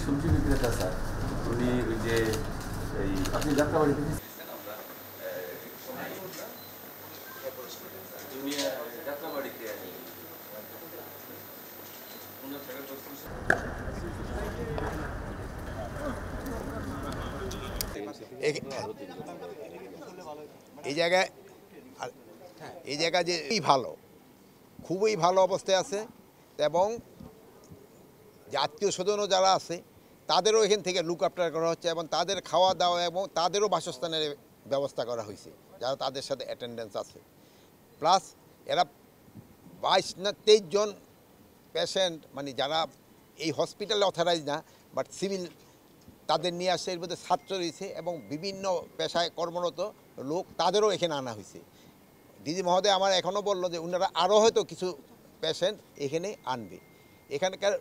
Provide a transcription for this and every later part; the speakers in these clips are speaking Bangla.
সবজি বিক্রেতা স্যার, উনি ওই যে এই আপনি যাত্রাবাড়ি থেকে এই জায়গায় যে ভালো, খুবই ভালো অবস্থায় আছে এবং আত্মীয় স্বজনও যারা আছে তাদেরও এখান থেকে লুক আফটার করা হচ্ছে এবং তাদের খাওয়া দাওয়া এবং তাদেরও বাসস্থানের ব্যবস্থা করা হয়েছে যারা তাদের সাথে অ্যাটেন্ডেন্স আছে। প্লাস এরা 22 না 23 জন পেশেন্ট মানে যারা এই হসপিটালে অথরাইজ না বাট সিভিল তাদের নিয়ে আসছে, এর মধ্যে ছাত্র রয়েছে এবং বিভিন্ন পেশায় কর্মরত লোক তাদেরও এখানে আনা হয়েছে। ডিজি মহোদয় আমার এখনও বললো যে ওনারা আরও হয়তো কিছু পেশেন্ট এখানে আনবে। এখানকার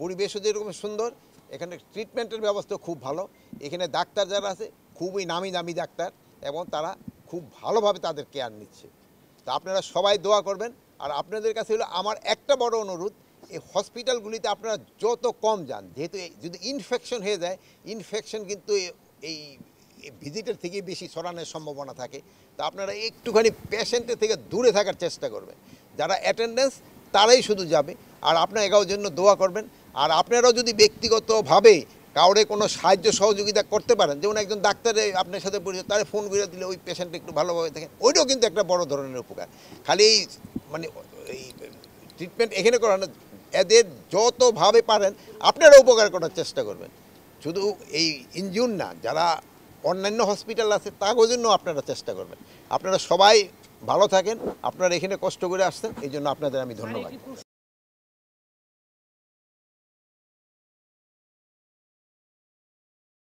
পরিবেশও যেরকম সুন্দর, এখানে ট্রিটমেন্টের ব্যবস্থা খুব ভালো। এখানে ডাক্তার যারা আছে খুবই নামি দামি ডাক্তার এবং তারা খুব ভালোভাবে তাদের কেয়ার নিচ্ছে। তো আপনারা সবাই দোয়া করবেন। আর আপনাদের কাছে হলো আমার একটা বড় অনুরোধ, এই হসপিটালগুলিতে আপনারা যত কম যান, যেহেতু যদি ইনফেকশন হয়ে যায়, ইনফেকশন কিন্তু এই ভিজিটের থেকে বেশি ছড়ানোর সম্ভাবনা থাকে। তো আপনারা একটুখানি পেশেন্টের থেকে দূরে থাকার চেষ্টা করবেন। যারা অ্যাটেন্ডেন্স তারাই শুধু যাবে। আর আপনারা এগারোর জন্য দোয়া করবেন। আর আপনারাও যদি ব্যক্তিগতভাবে কাউরে কোনো সাহায্য সহযোগিতা করতে পারেন, যেমন একজন ডাক্তারে আপনার সাথে পরিচিত, তারা ফোন করে দিলে ওই পেশেন্ট একটু ভালোভাবে থাকেন, ওইটাও কিন্তু একটা বড় ধরনের উপকার। খালি মানে এই ট্রিটমেন্ট এখানে করানো, এদের যতভাবে পারেন আপনারা উপকার করার চেষ্টা করবেন। শুধু এই ইনজিউর না, যারা অন্যান্য হসপিটাল আছে তার জন্য আপনারা চেষ্টা করবেন। আপনারা সবাই ভালো থাকেন। আপনারা এখানে কষ্ট করে আসছেন, এই জন্য আপনাদের আমি ধন্যবাদ।